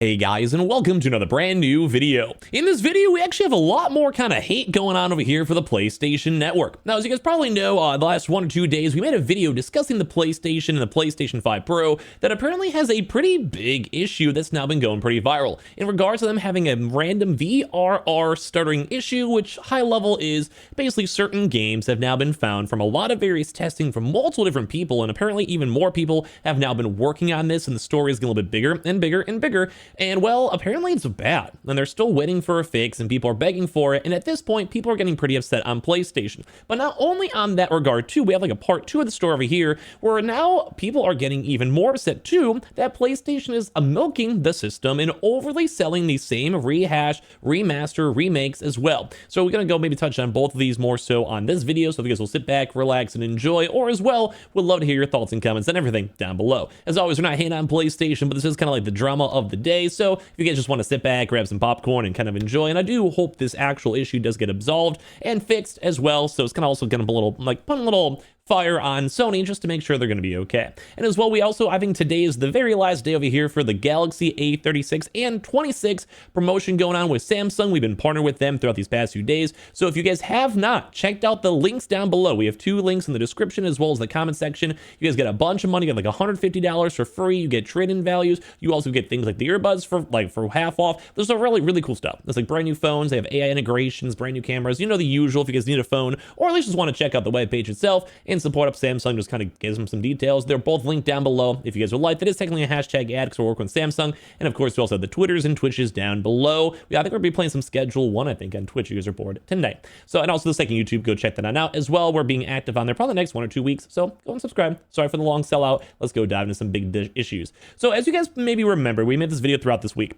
Hey guys, and welcome to another brand new video. In this video, we actually have a lot more kind of hate going on over here for the PlayStation Network. Now, as you guys probably know, the last 1 or 2 days, we made a video discussing the PlayStation and the PlayStation 5 Pro that apparently has a pretty big issue that's now been going pretty viral in regards to them having a random VRR stuttering issue, which high level is basically certain games have now been found from a lot of various testing from multiple different people, and apparently even more people have now been working on this, and the story is getting a little bit bigger and bigger and bigger. And well, apparently it's bad, and they're still waiting for a fix, and people are begging for it. And at this point, people are getting pretty upset on PlayStation. But not only on that regard too, we have like a part 2 of the story over here, where now people are getting even more upset too, that PlayStation is milking the system and overly selling the same rehash, remaster, remakes as well. So we're gonna go maybe touch on both of these more so on this video, so if you guys will sit back, relax, and enjoy, or as well, would love to hear your thoughts and comments and everything down below. As always, we're not hating on PlayStation, but this is kind of like the drama of the day. So if you guys just want to sit back, grab some popcorn, and kind of enjoy, and I do hope this actual issue does get absolved and fixed as well. So it's kind of also going to be a little, like, put a little fire on Sony just to make sure they're going to be okay. And as well, we also, I think today is the very last day over here for the Galaxy A36 and 26 promotion going on with Samsung. We've been partnered with them throughout these past few days. So if you guys have not checked out the links down below, we have 2 links in the description as well as the comment section. You guys get a bunch of money, you get like $150 for free. You get trade-in values. You also get things like the earbuds for half off. There's some really cool stuff. There's like brand new phones. They have AI integrations, brand new cameras. You know, the usual if you guys need a phone, or at least just want to check out the webpage itself and support up Samsung. Just kind of gives them some details. They're both linked down below if you guys would like. That is technically a hashtag ad because we're working with Samsung. And of course, we also have the Twitters and Twitches down below. I think we're going to be playing some Schedule 1, I think, on Twitch. You guys are bored tonight. So, and also the second YouTube, go check that out as well. We're being active on there probably the next 1 or 2 weeks. So go and subscribe. Sorry for the long sellout. Let's go dive into some big issues. So as you guys maybe remember, we made this video throughout this week.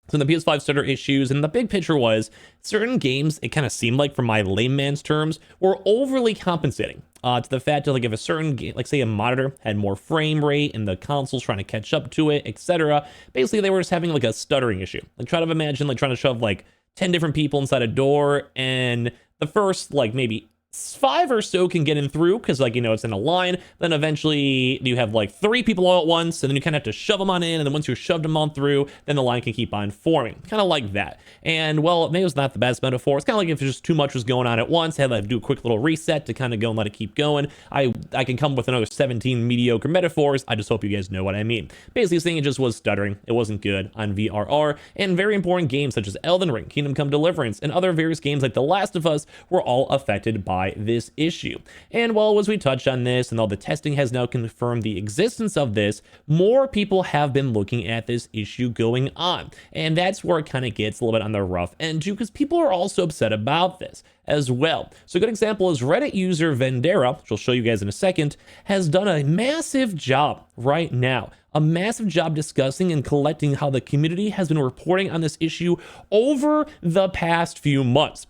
So the PS5 stutter issues, and the big picture was certain games, it kind of seemed like, from my layman's terms, were overly compensating to the fact that, like, if a certain game, like say a monitor had more frame rate and the console's trying to catch up to it, etc., basically they were just having like a stuttering issue. Like, try to imagine like trying to shove like 10 different people inside a door, and the first like maybe 5 or so can get in through because, like, you know, it's in a line. Then eventually you have like 3 people all at once, and then you kind of have to shove them on in, and then once you shoved them on through, then the line can keep on forming, kind of like that. And well, maybe it's not the best metaphor. It's kind of like if just too much was going on at once, I had to do a quick little reset to kind of go and let it keep going. I can come with another 17 mediocre metaphors. I just hope you guys know what I mean. Basically saying it just was stuttering. It wasn't good on VRR, and very important games such as Elden Ring, Kingdom Come Deliverance, and other various games like The Last of Us were all affected by this issue. And well, as we touched on this, and all the testing has now confirmed the existence of this, more people have been looking at this issue going on. And that's where it kind of gets a little bit on the rough end too, because people are also upset about this as well. So a good example is Reddit user Vendera, which I'll show you guys in a second, has done a massive job right now. A massive job discussing and collecting how the community has been reporting on this issue over the past few months.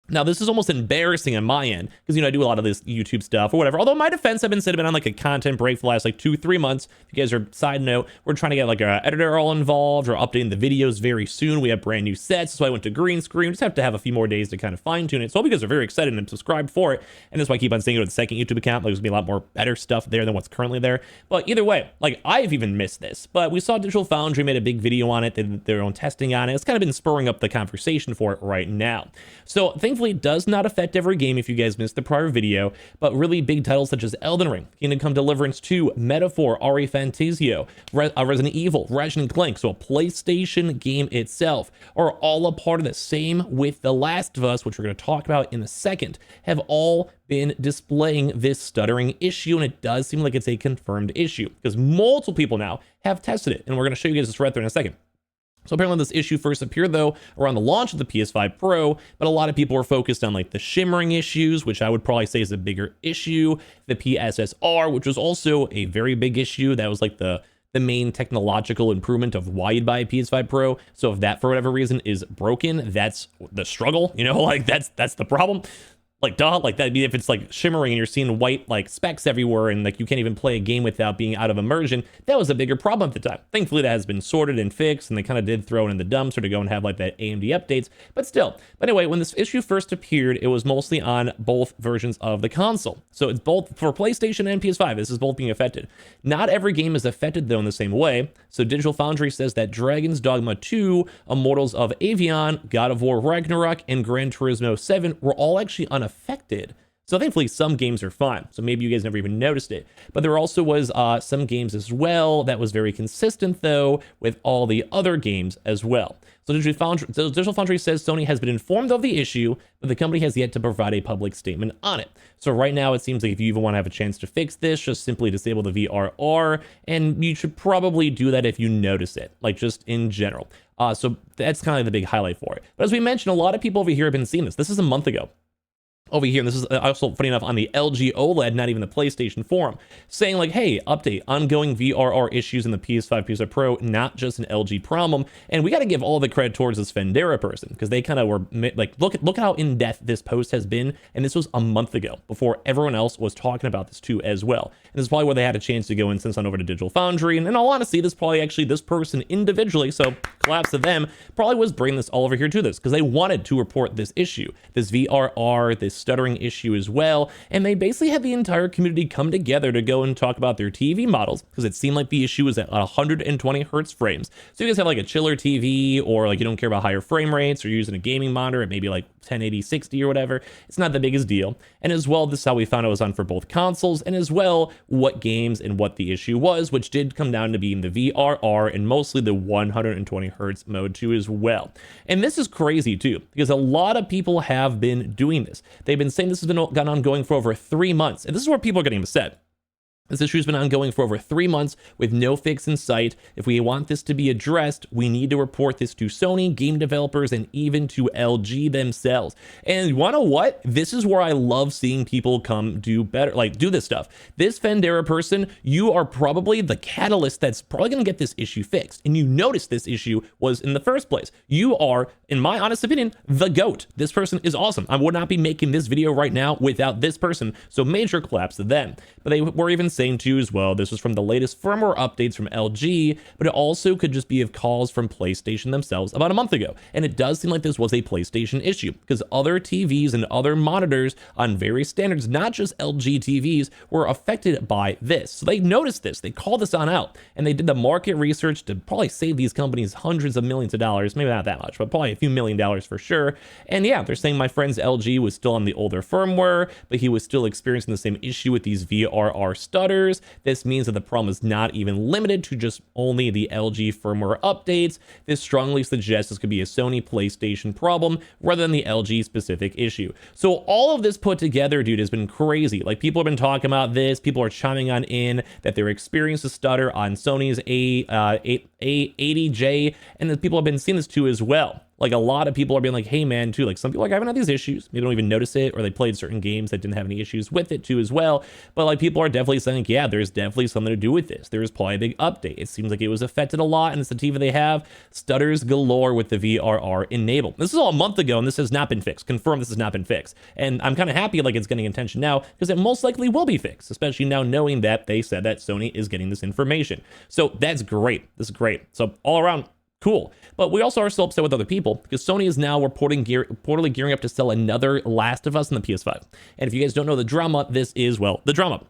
Now, this is almost embarrassing on my end because, you know, I do a lot of this YouTube stuff or whatever. Although, in my defense, I've been on like a content break for the last like 2-3 months. If you guys are, side note, we're trying to get like our editor all involved or updating the videos very soon. We have brand new sets, so I went to green screen. We just have to have a few more days to kind of fine tune it. So I hope you guys are very excited and subscribed for it. And that's why I keep on saying go to the second YouTube account. Like, there's gonna be a lot more better stuff there than what's currently there. But either way, like, I've even missed this. But we saw Digital Foundry made a big video on it. They did their own testing on it. It's kind of been spurring up the conversation for it right now. So thankfully, it does not affect every game if you guys missed the prior video, but really big titles such as Elden Ring, Kingdom Come Deliverance 2, Metaphor, Ari Fantasio, Resident Evil, Ratchet & Clank, so a PlayStation game itself, are all a part of the same with The Last of Us, which we're going to talk about in a second, have all been displaying this stuttering issue, and it does seem like it's a confirmed issue because multiple people now have tested it, and we're going to show you guys this right there in a second. So apparently this issue first appeared though around the launch of the PS5 Pro, but a lot of people were focused on like the shimmering issues, which I would probably say is a bigger issue. The PSSR, which was also a very big issue. That was like the main technological improvement of why you'd buy a PS5 Pro. So if that for whatever reason is broken, that's the struggle, you know, like that's the problem. Like, duh, like that'd be if it's like shimmering and you're seeing white like specks everywhere and like you can't even play a game without being out of immersion. That was a bigger problem at the time. Thankfully, that has been sorted and fixed, and they kind of did throw it in the dumpster to go and have like that AMD updates, but still. But anyway, when this issue first appeared, it was mostly on both versions of the console. So it's both for PlayStation and PS5. This is both being affected. Not every game is affected though in the same way. So Digital Foundry says that Dragon's Dogma 2, Immortals of Avion, God of War Ragnarok, and Gran Turismo 7 were all actually unaffected. So thankfully some games are fine. So maybe you guys never even noticed it. But there also was some games as well that was very consistent though with all the other games as well. So Digital Foundry says Sony has been informed of the issue, but the company has yet to provide a public statement on it. So right now, it seems like if you even want to have a chance to fix this, just simply disable the VRR, and you should probably do that if you notice it, like just in general. So that's kind of the big highlight for it. But as we mentioned, a lot of people over here have been seeing this. This is a month ago. Over here, and this is also funny enough on the LG OLED, not even the PlayStation forum, saying like, hey, update, ongoing VRR issues in the PS5, PS5 Pro, not just an LG problem. And we got to give all the credit towards this Fendera person, because they kind of were like, look at how in-depth this post has been. And this was a month ago, before everyone else was talking about this too as well. And this is probably where they had a chance to go and send on over to Digital Foundry. And in all honesty, this probably actually this person individually, so collapse to them, probably was bringing this all over here to this, because they wanted to report this issue, this VRR, this stuttering issue as well, and they basically had the entire community come together to go and talk about their TV models, because it seemed like the issue was at 120 hertz frames. So you guys have like a chiller TV, or like you don't care about higher frame rates, or you're using a gaming monitor at maybe like 1080 60 or whatever, it's not the biggest deal. And as well, this is how we found it was on for both consoles, and as well what games and what the issue was, which did come down to being the VRR and mostly the 120 hertz mode too as well. And this is crazy too, because a lot of people have been doing this. They've been saying this has been ongoing for over 3 months, and this is where people are getting upset. This issue has been ongoing for over 3 months with no fix in sight. If we want this to be addressed, we need to report this to Sony, game developers, and even to LG themselves. And you want to know what? This is where I love seeing people come do better, like do this stuff. This Fendera person, you are probably the catalyst that's probably going to get this issue fixed. And you noticed this issue was in the first place. You are, in my honest opinion, the GOAT. This person is awesome. I would not be making this video right now without this person. So major claps to them. But they were even saying too as well, this was from the latest firmware updates from LG, but it also could just be of calls from PlayStation themselves about a month ago. And it does seem like this was a PlayStation issue, because other TVs and other monitors on various standards, not just LG TVs, were affected by this. So they noticed this, they called this on out, and they did the market research to probably save these companies hundreds of millions of dollars, maybe not that much, but probably a few $1,000,000 for sure. And yeah, they're saying my friend's LG was still on the older firmware, but he was still experiencing the same issue with these VRR stutters. This means that the problem is not even limited to just only the LG firmware updates. This strongly suggests this could be a Sony PlayStation problem rather than the LG specific issue. So all of this put together, dude, has been crazy. Like, people have been talking about this. People are chiming on in that they're experiencing a stutter on Sony's A80J, and that people have been seeing this too as well. Like, a lot of people are being like, hey man, too, like some people like, I haven't had these issues. Maybe don't even notice it, or they played certain games that didn't have any issues with it too as well. But like, people are definitely saying, yeah, there's definitely something to do with this. There is probably a big update. It seems like it was affected a lot, and it's the TV they have. Stutters galore with the VRR enabled. This is all a month ago, and this has not been fixed. Confirmed this has not been fixed. And I'm kind of happy like it's getting attention now, because it most likely will be fixed, especially now knowing that they said that Sony is getting this information. So that's great. This is great. So all around, cool. But we also are still upset with other people, because Sony is now reportedly gearing up to sell another Last of Us in the PS5. And if you guys don't know the drama, this is, well, the drama.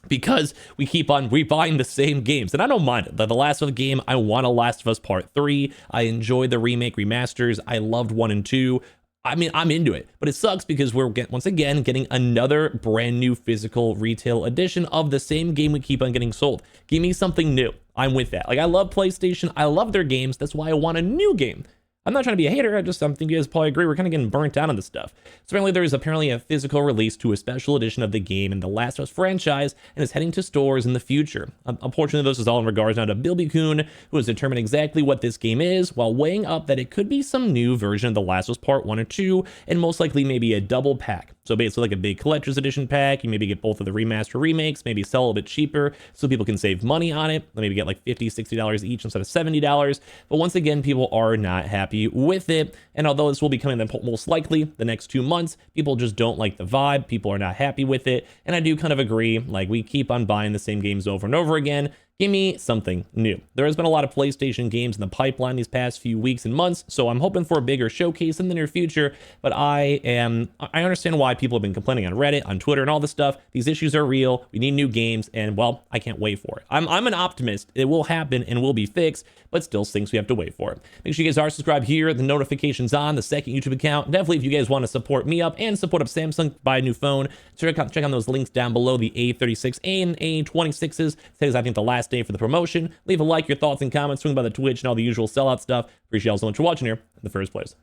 Because we keep on rebuying the same games. And I don't mind it. The Last of Us game, I want a Last of Us Part 3. I enjoyed the remake remasters. I loved 1 and 2. I mean, I'm into it, but it sucks because we're once again getting another brand new physical retail edition of the same game we keep on getting sold. Give me something new. I'm with that. Like, I love PlayStation. I love their games. That's why I want a new game. I'm not trying to be a hater. I think you guys probably agree. We're kind of getting burnt out on this stuff. So apparently there is apparently a physical release to a special edition of the game in the Last of Us franchise, and is heading to stores in the future. Unfortunately, this is all in regards now to Bilby Kuhn, who has determined exactly what this game is, while weighing up that it could be some new version of The Last of Us Part 1 or 2, and most likely maybe a double pack. So basically like a big collector's edition pack. You maybe get both of the remaster remakes, maybe sell a bit cheaper so people can save money on it. Maybe get like $50, $60 each instead of $70. But once again, people are not happy happy with it. And although this will be coming most likely the next 2 months, people just don't like the vibe. People are not happy with it. And I do kind of agree. Like, we keep on buying the same games over and over again. Give me something new. There has been a lot of PlayStation games in the pipeline these past few weeks and months, so I'm hoping for a bigger showcase in the near future, but I understand why people have been complaining on Reddit, on Twitter, and all this stuff. These issues are real. We need new games, and, well, I can't wait for it. I'm an optimist. It will happen and will be fixed, but still things we have to wait for it. Make sure you guys are subscribed here, the notifications on, the second YouTube account. Definitely, if you guys want to support me up and support up Samsung, buy a new phone, check out those links down below, the A36 and A26s. Today's, I think, the last day for the promotion. Leave a like, your thoughts and comments, swing by the Twitch and all the usual sellout stuff. Appreciate y'all so much for watching here in the first place.